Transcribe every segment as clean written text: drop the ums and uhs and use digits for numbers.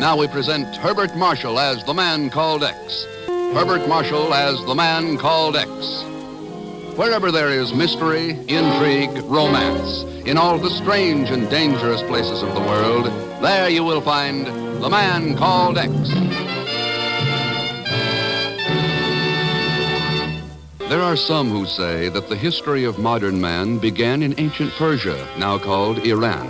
Now we present Herbert Marshall as the man called X. Herbert Marshall as the man called X. Wherever there is mystery, intrigue, romance, in all the strange and dangerous places of the world, there you will find the man called X. There are some who say that the history of modern man began in ancient Persia, now called Iran.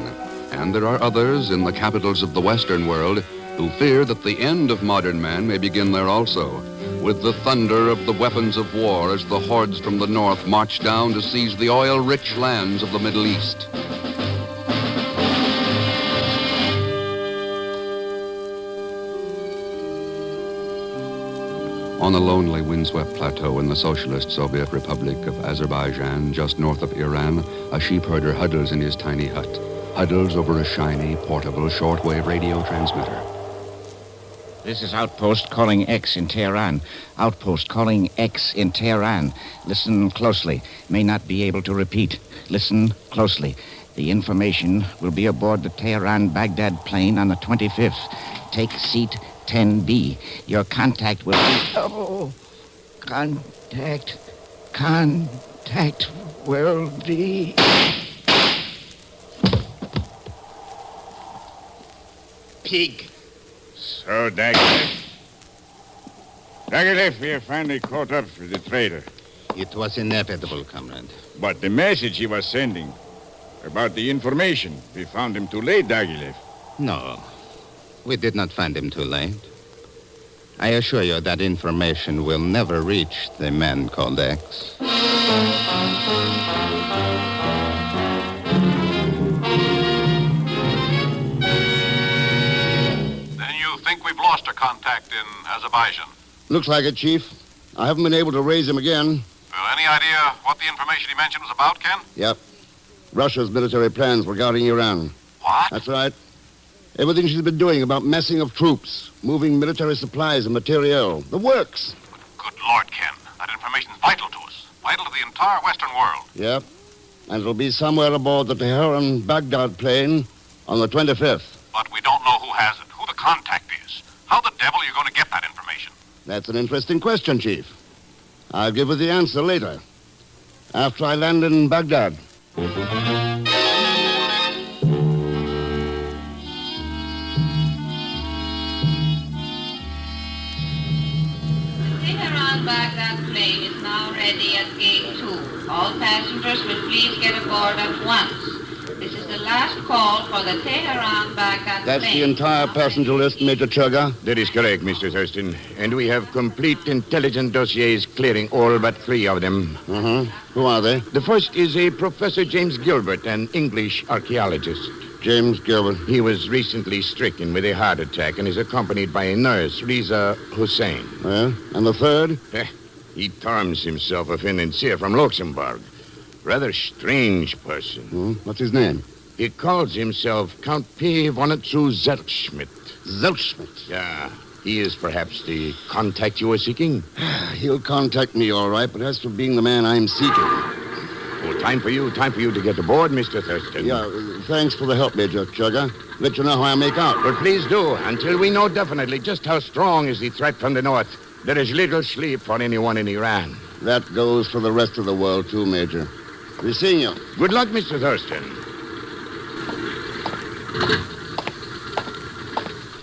And there are others in the capitals of the Western world who fear that the end of modern man may begin there also, with the thunder of the weapons of war as the hordes from the north march down to seize the oil-rich lands of the Middle East. On a lonely windswept plateau in the Socialist Soviet Republic of Azerbaijan, just north of Iran, a sheep herder huddles in his tiny hut, huddles over a shiny, portable, shortwave radio transmitter. This is Outpost calling X in Tehran. Outpost calling X in Tehran. Listen closely. May not be able to repeat. Listen closely. The information will be aboard the Tehran-Baghdad plane on the 25th. Take seat 10B. Your contact will be... Oh, contact will be... Pig. So, Dagilev, we have finally caught up with the traitor. It was inevitable, comrade. But the message he was sending about the information, we found him too late, Dagilev. No, we did not find him too late. I assure you that information will never reach the man called X. We've lost our contact in Azerbaijan. Looks like it, Chief. I haven't been able to raise him again. Well, any idea what the information he mentioned was about, Ken? Yep. Russia's military plans regarding Iran. What? That's right. Everything she's been doing about massing of troops, moving military supplies and materiel. The works. Good Lord, Ken. That information's vital to us. Vital to the entire Western world. Yep. And it'll be somewhere aboard the Tehran-Baghdad plane on the 25th. But we don't know who has it, who the contact is. How the devil are you going to get that information? That's an interesting question, Chief. I'll give you the answer later. After I land in Baghdad. Tehran-Baghdad plane is now ready at gate 2. All passengers will please get aboard at once. This is the last call for the Tehran-Baghdad plane. That's the entire passenger list, Major Chugga. That is correct, Mr. Thurston. And we have complete intelligence dossiers clearing all but 3 of them. Who are they? The first is a Professor James Gilbert, an English archaeologist. James Gilbert. He was recently stricken with a heart attack and is accompanied by a nurse, Riza Hussein. Well, and the third? He terms himself a financier from Luxembourg. Rather strange person. What's his name? He calls himself Count P. Vonatsu Zelschmidt. Zelschmidt? Yeah. He is perhaps the contact you are seeking? He'll contact me, all right, but as for being the man I'm seeking... Oh, time for you to get aboard, Mr. Thurston. Yeah, thanks for the help, Major Chugga. Let you know how I make out. But please do, until we know definitely just how strong is the threat from the north. There is little sleep for anyone in Iran. That goes for the rest of the world, too, Major. Be seeing you. Good luck, Mr. Thurston.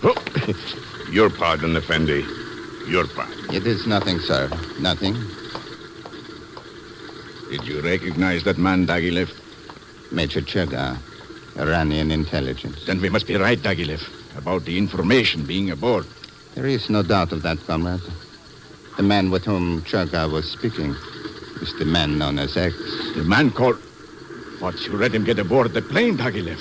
Oh, your pardon, Effendi. Your pardon. It is nothing, sir. Nothing. Did you recognize that man, Dagilev? Major Chugga, Iranian intelligence. Then we must be right, Dagilev, about the information being aboard. There is no doubt of that, comrade. The man with whom Chugga was speaking is the man known as X. The man called... But you let him get aboard the plane, Dagilev.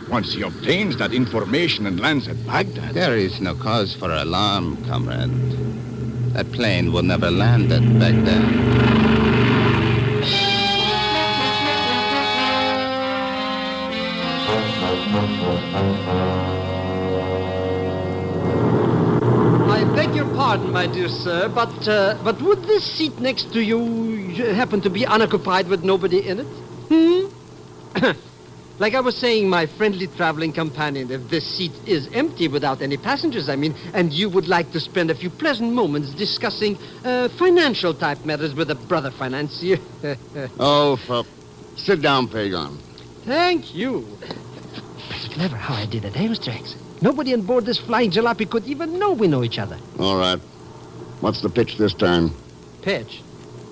Once he obtains that information and lands at Baghdad... There is no cause for alarm, comrade. That plane will never land at Baghdad. I beg your pardon, my dear sir, but would this seat next to you happen to be unoccupied with nobody in it? Like I was saying, my friendly traveling companion, if this seat is empty without any passengers, and you would like to spend a few pleasant moments discussing financial type matters with a brother financier. Sit down, Pagan. Thank you. Pretty clever how I did it, eh, Mr. X? Nobody on board this flying jalopy could even know we know each other. All right. What's the pitch this time? Pitch?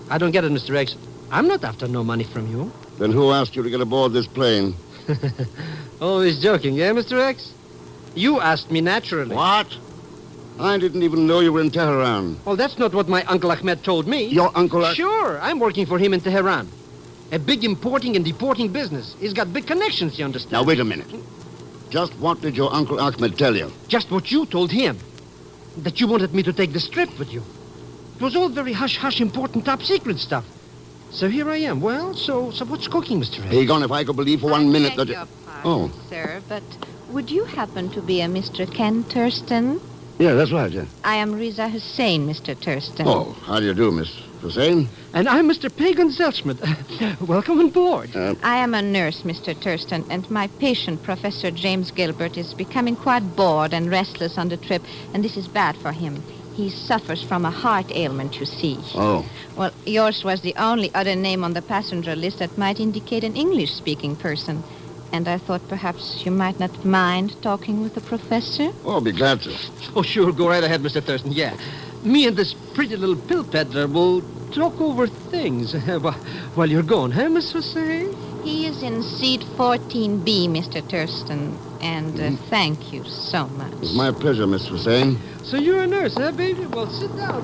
I don't get it, Mr. X. I'm not after no money from you. Then who asked you to get aboard this plane? Always joking, eh, Mr. X? You asked me naturally. What? I didn't even know you were in Tehran. Well, that's not what my Uncle Ahmed told me. Your Uncle Ahmed? Sure, I'm working for him in Tehran. A big importing and deporting business. He's got big connections, you understand? Now, wait a minute. Just what did your Uncle Ahmed tell you? Just what you told him. That you wanted me to take this trip with you. It was all very hush-hush, important, top-secret stuff. So here I am. Well, so what's cooking, Mr. X? Pagan, if I could believe for 1 minute that... Your pardon, sir, but would you happen to be a Mr. Ken Thurston? Yeah, that's right, yeah. I am Riza Hussein, Mr. Thurston. Oh, how do you do, Miss Hussein? And I'm Mr. Pagan Zelschmidt. Welcome on board. I am a nurse, Mr. Thurston, and my patient, Professor James Gilbert, is becoming quite bored and restless on the trip, and this is bad for him. He suffers from a heart ailment, you see. Oh. Well, yours was the only other name on the passenger list that might indicate an English-speaking person. And I thought perhaps you might not mind talking with the professor? Oh, I'll be glad to. Oh, sure. Go right ahead, Mr. Thurston. Yeah. Me and this pretty little pill peddler will talk over things while you're gone, huh, Miss Hussein? He is in seat 14B, Mr. Thurston, and thank you so much. It's my pleasure, Miss Hussein. So you're a nurse, huh, baby? Well, sit down.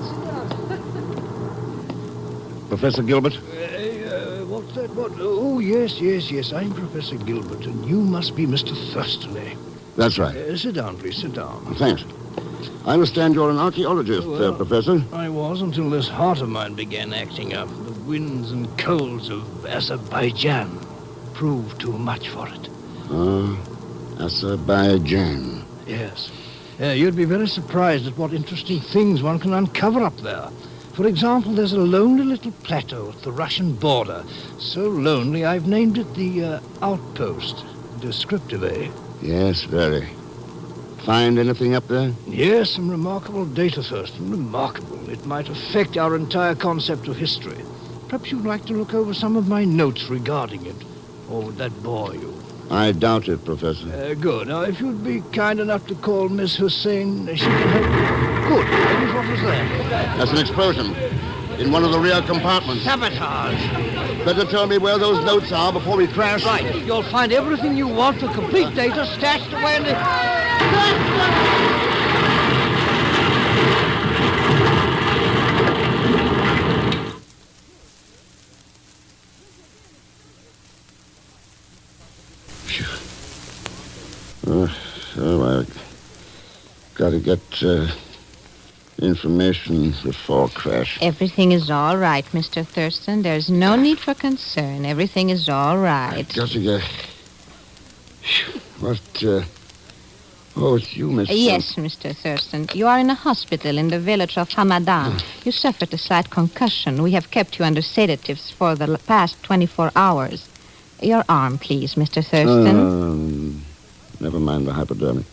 Professor Gilbert? What's that? What? Oh, yes. I'm Professor Gilbert, and you must be Mr. Thurston, eh? That's right. Sit down, please. Sit down. Thanks. I understand you're an archaeologist, Professor. I was until this heart of mine began acting up. The winds and colds of Azerbaijan proved too much for it. Azerbaijan. Yes. You'd be very surprised at what interesting things one can uncover up there. For example, there's a lonely little plateau at the Russian border. So lonely, I've named it the Outpost. Descriptive, eh? Yes, very. Find anything up there? Yes, some remarkable data, Thurston. Remarkable. It might affect our entire concept of history. Perhaps you'd like to look over some of my notes regarding it. Or would that bore you? I doubt it, Professor. Good. Now, if you'd be kind enough to call Miss Hussein, she can help. Good. Heavens, what was that? That's an explosion in one of the rear compartments. Sabotage. Better tell me where those notes are before we crash. Right. You'll find everything you want for complete data stashed away in the... So I got to get information before crash. Everything is all right, Mr. Thurston. There's no need for concern. Everything is all right. Got to get... What, Oh, it's you, Miss... Yes, Mr. Thurston. You are in a hospital in the village of Hamadan. You suffered a slight concussion. We have kept you under sedatives for the past 24 hours. Your arm, please, Mr. Thurston. Never mind the hypodermic.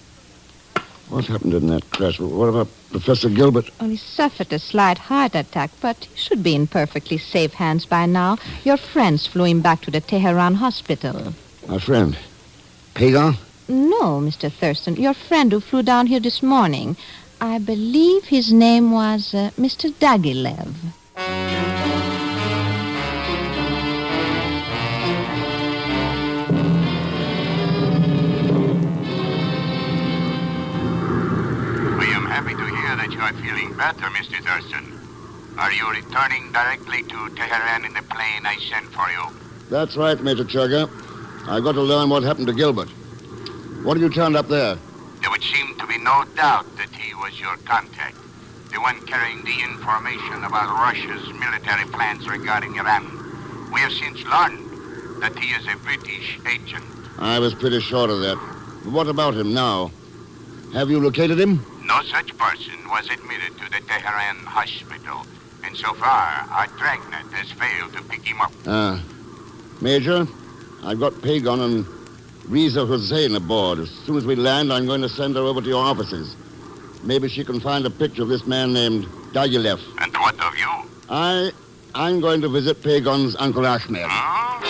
What happened in that crash? What about Professor Gilbert? Well, he suffered a slight heart attack, but he should be in perfectly safe hands by now. Your friends flew him back to the Tehran hospital. My friend? Pagan? No, Mr. Thurston. Your friend who flew down here this morning. I believe his name was Mr. Dagilev. You are feeling better, Mr. Thurston. Are you returning directly to Tehran in the plane I sent for you? That's right, Major Chugga. I've got to learn what happened to Gilbert. What have you turned up there? There would seem to be no doubt that he was your contact. The one carrying the information about Russia's military plans regarding Iran. We have since learned that he is a British agent. I was pretty sure of that. But what about him now? Have you located him? No such person was admitted to the Tehran hospital, and so far, our dragnet has failed to pick him up. Major, I've got Pagan and Riza Hussein aboard. As soon as we land, I'm going to send her over to your offices. Maybe she can find a picture of this man named Dagilev. And what of you? I'm going to visit Pagon's Uncle Ahmed. Huh?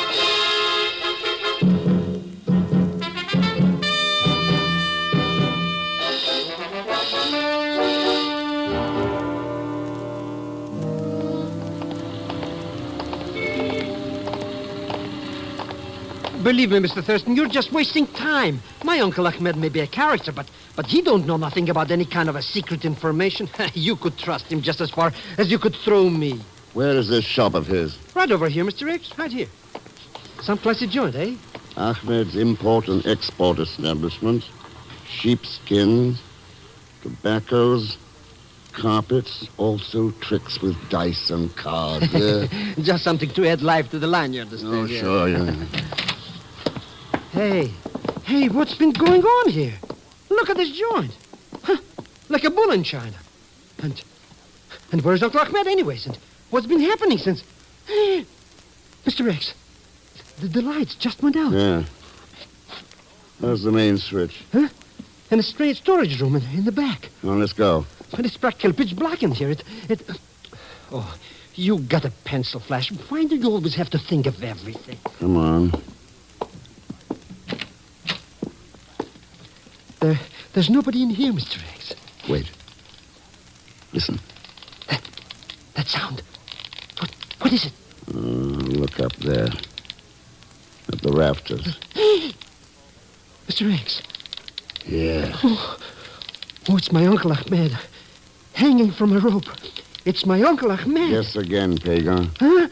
Believe me, Mr. Thurston, you're just wasting time. My Uncle Ahmed may be a character, but he don't know nothing about any kind of a secret information. You could trust him just as far as you could throw me. Where is this shop of his? Right over here, Mr. X. Right here. Some classy joint, eh? Ahmed's import and export establishment. Sheepskins, tobaccos, carpets, also tricks with dice and cards. Just something to add life to the line, you understand? Oh, sure, yeah. Hey, what's been going on here? Look at this joint. Huh, like a bull in China. And where's Uncle Ahmed anyways? And what's been happening since... Mr. X, the lights just went out. Yeah. There's the main switch. Huh? And a strange storage room in the back. Well, let's go. But it's practically pitch black in here. Oh, you got a pencil flash. Why do you always have to think of everything? Come on. There's nobody in here, Mr. X. Wait. Listen. That sound. What is it? Look up there. At the rafters. Mr. X. Yeah. Oh, it's my Uncle Ahmed. Hanging from a rope. It's my Uncle Ahmed. Guess again, Pagan. Huh?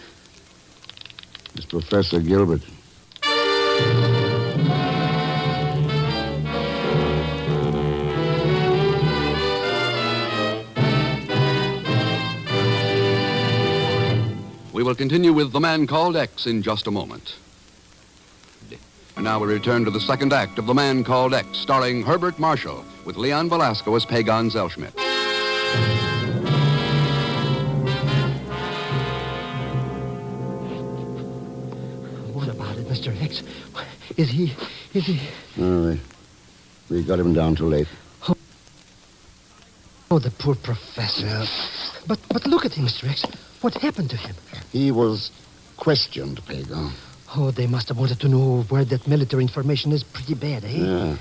It's Professor Gilbert. We will continue with The Man Called X in just a moment. And now we return to the second act of The Man Called X, starring Herbert Marshall, with Leon Velasco as Pagan Zellschmidt. What about it, Mr. X? Is he... Oh, we got him down too late. Oh, the poor professor. But look at him, Mr. X. What happened to him? He was questioned, Pagan. Oh, they must have wanted to know where that military information is pretty bad, eh? Yeah.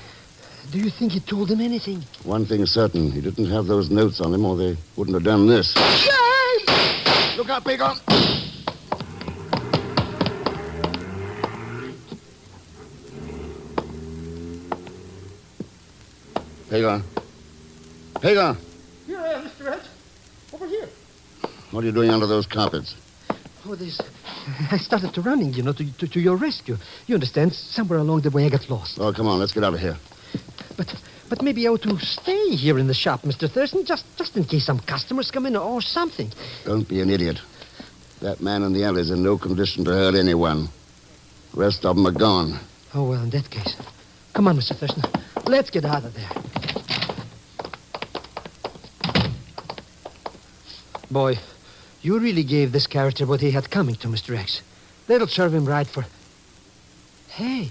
Do you think he told them anything? One thing's certain. He didn't have those notes on him, or they wouldn't have done this. Yes! Look out, Pagan! Pagan. Pagan! Here I am, Mr. X. Over here. What are you doing under those carpets? Oh, I started to running, to your rescue. You understand? Somewhere along the way I got lost. Oh, come on, let's get out of here. But maybe I ought to stay here in the shop, Mr. Thurston, just in case some customers come in or something. Don't be an idiot. That man in the alley's in no condition to hurt anyone. The rest of them are gone. Oh, well, in that case. Come on, Mr. Thurston. Let's get out of there. Boy, you really gave this character what he had coming to, Mr. X. That'll serve him right for... Hey,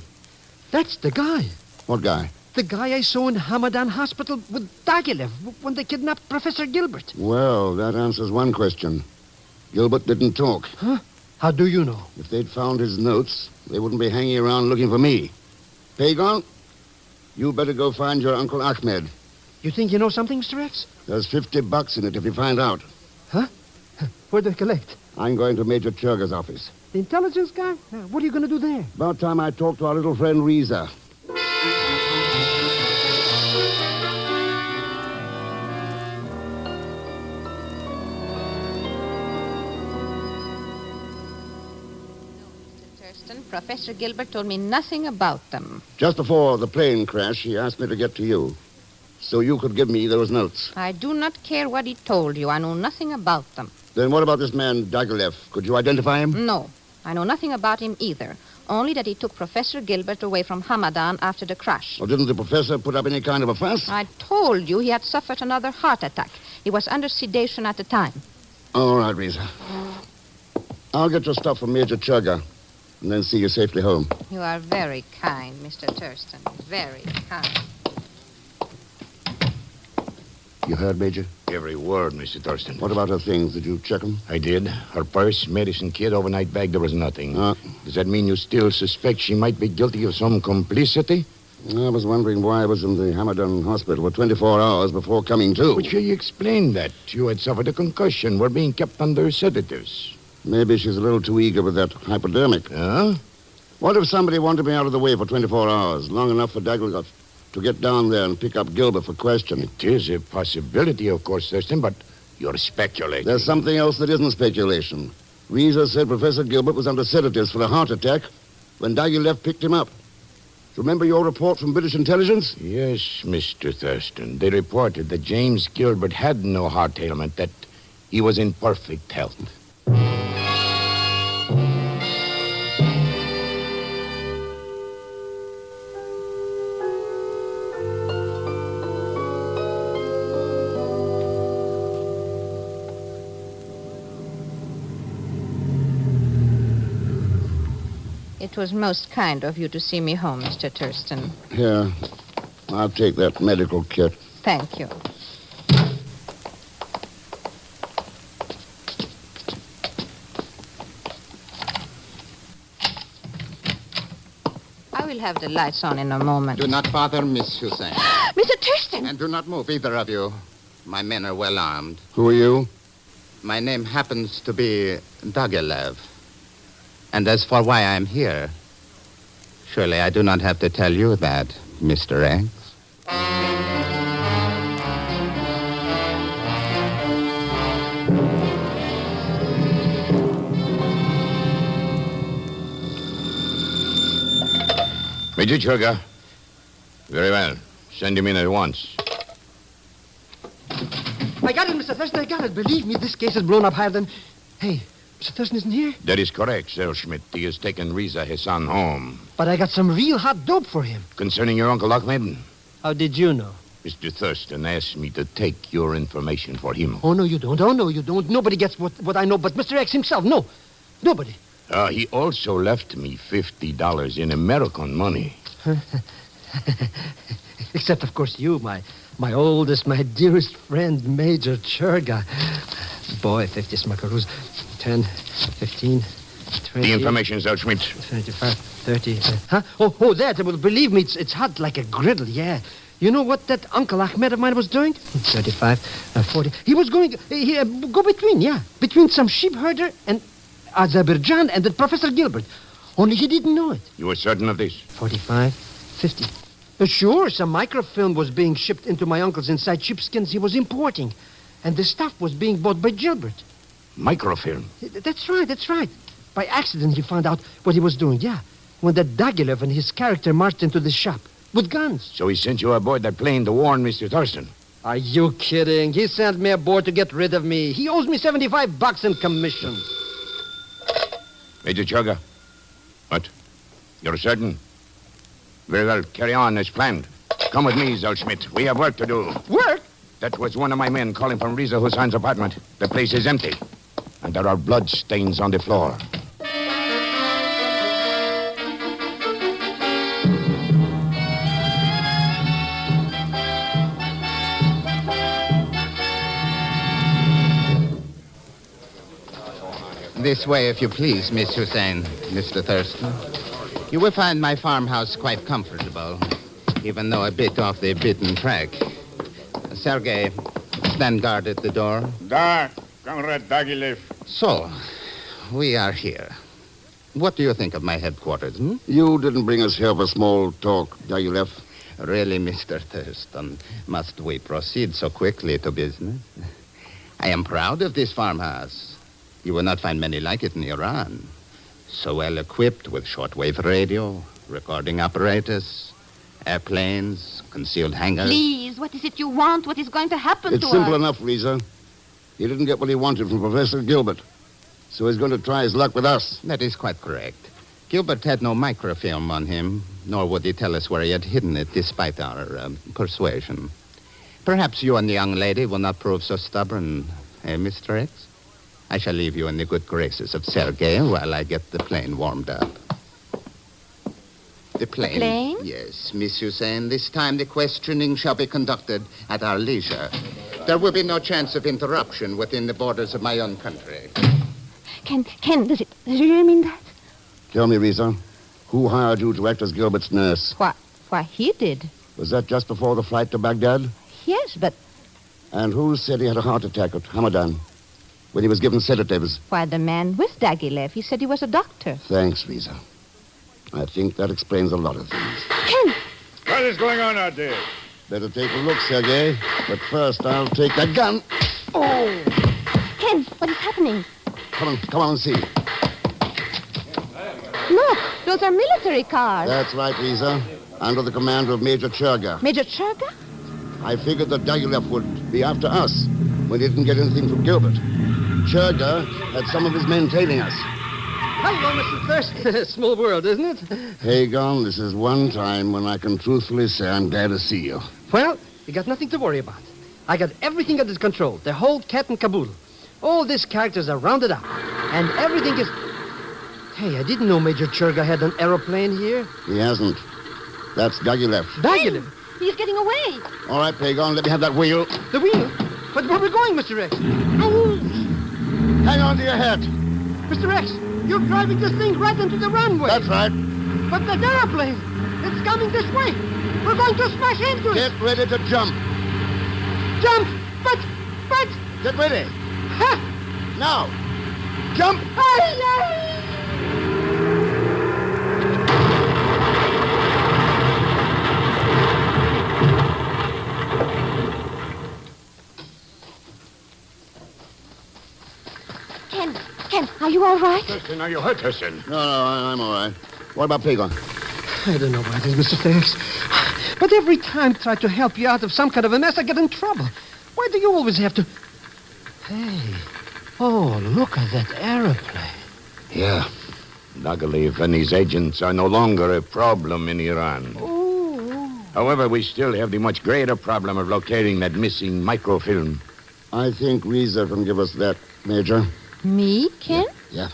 that's the guy. What guy? The guy I saw in Hamadan Hospital with Dagilev when they kidnapped Professor Gilbert. Well, that answers one question. Gilbert didn't talk. Huh? How do you know? If they'd found his notes, they wouldn't be hanging around looking for me. Pagan, you better go find your Uncle Ahmed. You think you know something, Mr. X? There's $50 in it if you find out. Huh? Where do I collect? I'm going to Major Churga's office. The intelligence guy? What are you going to do there? About time I talked to our little friend Riza. Professor Gilbert told me nothing about them. Just before the plane crash, he asked me to get to you, so you could give me those notes. I do not care what he told you. I know nothing about them. Then what about this man, Dagilev? Could you identify him? No, I know nothing about him either. Only that he took Professor Gilbert away from Hamadan after the crash. Well, didn't the professor put up any kind of a fuss? I told you he had suffered another heart attack. He was under sedation at the time. All right, Riza. I'll get your stuff from Major Churga. and then see you safely home. You are very kind, Mr. Thurston. Very kind. You heard, Major? Every word, Mr. Thurston. What about her things? Did you check them? I did. Her purse, medicine kit, overnight bag, there was nothing. Ah. Does that mean you still suspect she might be guilty of some complicity? I was wondering why I was in the Hamadan hospital for 24 hours before coming to. But you explained that. You had suffered a concussion, were being kept under sedatives. Maybe she's a little too eager with that hypodermic. Huh? What if somebody wanted me out of the way for 24 hours, long enough for Dagglegoff to get down there and pick up Gilbert for questioning? It is a possibility, of course, Thurston, but you're speculating. There's something else that isn't speculation. Reza said Professor Gilbert was under sedatives for a heart attack when Dagglegoff picked him up. Remember your report from British intelligence? Yes, Mr. Thurston. They reported that James Gilbert had no heart ailment, that he was in perfect health. It was most kind of you to see me home, Mr. Thurston. Here, I'll take that medical kit. Thank you. I will have the lights on in a moment. Do not bother, Miss Hussein. Mr. Thurston! And do not move, either of you. My men are well armed. Who are you? My name happens to be Dagilev. And as for why I'm here, surely I do not have to tell you that, Mr. X. Major Churga. Very well. Send him in at once. I got it, Mr. Thurston. I got it. Believe me, this case is blown up higher than... Hey, Mr. Thurston isn't here? That is correct, Sir Schmidt. He has taken Reza Hassan home. But I got some real hot dope for him. Concerning your Uncle Ahmed, How did you know? Mr. Thurston asked me to take your information for him. Oh, no, you don't. Oh, no, you don't. Nobody gets what I know but Mr. X himself. No, nobody. He also left me $50 in American money. Except, of course, you, my oldest, my dearest friend, Major Churga. Boy, 50 smackaroos. 10, 15, 20... The information, Sir Schmidt. 25, 30... huh? Oh, that. Well, believe me, it's hot like a griddle, yeah. You know what that Uncle Ahmed of mine was doing? 35, 40... He was going... go between, yeah. Between some sheep herder and Azerbaijan and that Professor Gilbert. Only he didn't know it. You were certain of this? 45, 50... Sure, some microfilm was being shipped into my uncle's inside sheepskins he was importing. And the stuff was being bought by Gilbert. Microfilm? That's right. By accident, he found out what he was doing, yeah. When that Dagilev and his character marched into the shop with guns. So he sent you aboard that plane to warn Mr. Thurston? Are you kidding? He sent me aboard to get rid of me. He owes me $75 in commission. Major Chugga. What? You're certain? Very well, carry on as planned. Come with me, Zellschmidt. We have work to do. Work? That was one of my men calling from Reza Hussain's apartment. The place is empty. And there are blood stains on the floor. This way, if you please, Miss Hussein, Mr. Thurston. You will find my farmhouse quite comfortable, even though a bit off the beaten track. Sergei, stand guard at the door. Da, Comrade Dagilev. So, we are here. What do you think of my headquarters, You didn't bring us here for small talk, Dagilev. Really, Mr. Thurston, must we proceed so quickly to business? I am proud of this farmhouse. You will not find many like it in Iran. So well equipped with shortwave radio, recording apparatus, airplanes, concealed hangars. Please, what is it you want? What is going to happen to us? It's simple enough, Reza. He didn't get what he wanted from Professor Gilbert. So he's going to try his luck with us. That is quite correct. Gilbert had no microfilm on him, nor would he tell us where he had hidden it, despite our persuasion. Perhaps you and the young lady will not prove so stubborn, Mr. X? I shall leave you in the good graces of Sergei while I get the plane warmed up. The plane. The plane? Yes, Miss Hussein. This time the questioning shall be conducted at our leisure. There will be no chance of interruption within the borders of my own country. Ken, does it really mean that? Tell me, Risa, who hired you to act as Gilbert's nurse? Why, he did. Was that just before the flight to Baghdad? Yes, but And who said he had a heart attack at Hamadan when he was given sedatives? why, the man with Dagilev. He said he was a doctor. Thanks, Risa. I think that explains a lot of things. Ken! What is going on out there? Better take a look, Sergei. But first, I'll take that gun. Oh! Ken, what is happening? Come on and see. Look, those are military cars. That's right, Risa. Under the command of Major Churga. Major Churga? I figured that Dagilev would be after us when he didn't get anything from Gilbert. Churga had some of his men tailing us. Hello, Mr. Thirst. Small world, isn't it? Hagon, this is one time when I can truthfully say I'm glad to see you. Well, you got nothing to worry about. I got everything under control. The whole cat and caboodle. All these characters are rounded up. And everything is... Hey, I didn't know Major Churga had an aeroplane here. He hasn't. That's Dagilev. Dagilev? He's getting away. All right, Pagon, let me have that wheel. The wheel? But where are we going, Mr. X? Hang on to your hat. Mr. X, you're driving this thing right into the runway. That's right. But the airplane, it's coming this way. We're going to smash into it. Get ready to jump. Jump! But... Get ready. Ha! Now. Jump. Ken, are you all right? Thurston, are you hurt, Thurston? No, I'm all right. What about Pagon? I don't know what it is, Mr. Thanks. But every time I try to help you out of some kind of a mess, I get in trouble. Why do you always have to... Hey. Oh, look at that aeroplane. Yeah. Dagilev and his agents are no longer a problem in Iran. Oh. However, we still have the much greater problem of locating that missing microfilm. I think Risa can give us that, Major. Me, Ken? Yeah.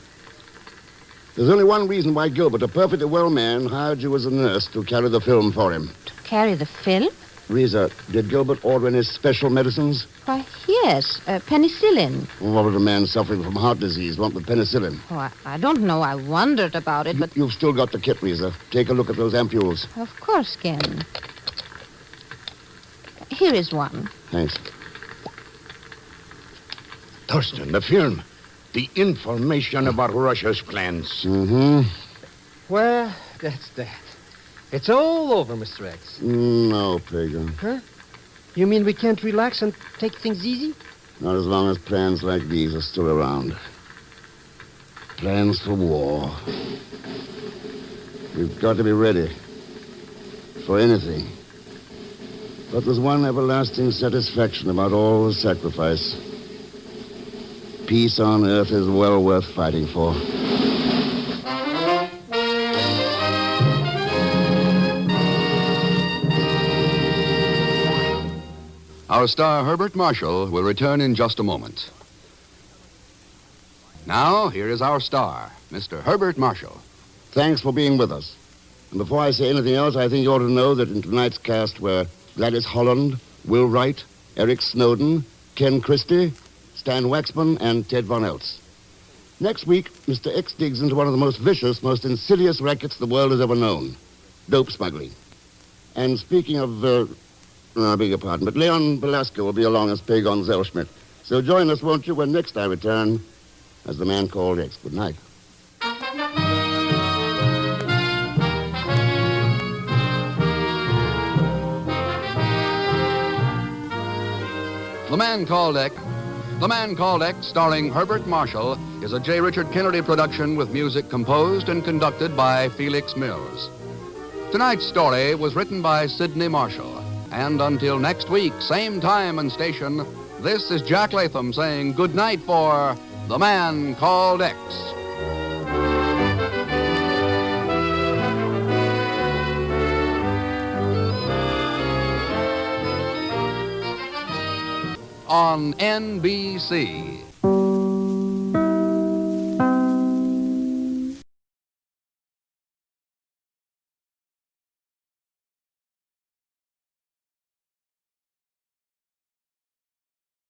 There's only one reason why Gilbert, a perfectly well man, hired you as a nurse to carry the film for him. To carry the film? Risa, did Gilbert order any special medicines? Why, yes, penicillin. What would a man suffering from heart disease want with penicillin? Oh, I don't know. I wondered about it, but... You've still got the kit, Risa. Take a look at those ampules. Of course, Ken. Here is one. Thanks. Thurston, the film. The information about Russia's plans. Mm-hmm. Well, that's that. It's all over, Mr. X. No, Pagan. Huh? You mean we can't relax and take things easy? Not as long as plans like these are still around. Plans for war. We've got to be ready. For anything. But there's one everlasting satisfaction about all the sacrifice. Peace on earth is well worth fighting for. Our star, Herbert Marshall, will return in just a moment. Now, here is our star, Mr. Herbert Marshall. Thanks for being with us. And before I say anything else, I think you ought to know that in tonight's cast were Gladys Holland, Will Wright, Eric Snowden, Ken Christie, Stan Waxman, and Ted Von Eltz. Next week, Mr. X digs into one of the most vicious, most insidious rackets the world has ever known. Dope smuggling. And speaking of, I beg your pardon, but Leon Velasco will be along as Pagon Zellschmidt. So join us, won't you, when next I return as the man called X. Good night. The Man Called X. The Man Called X, starring Herbert Marshall, is a J. Richard Kennedy production with music composed and conducted by Felix Mills. Tonight's story was written by Sidney Marshall. And until next week, same time and station, this is Jack Latham saying good night for The Man Called X. On NBC.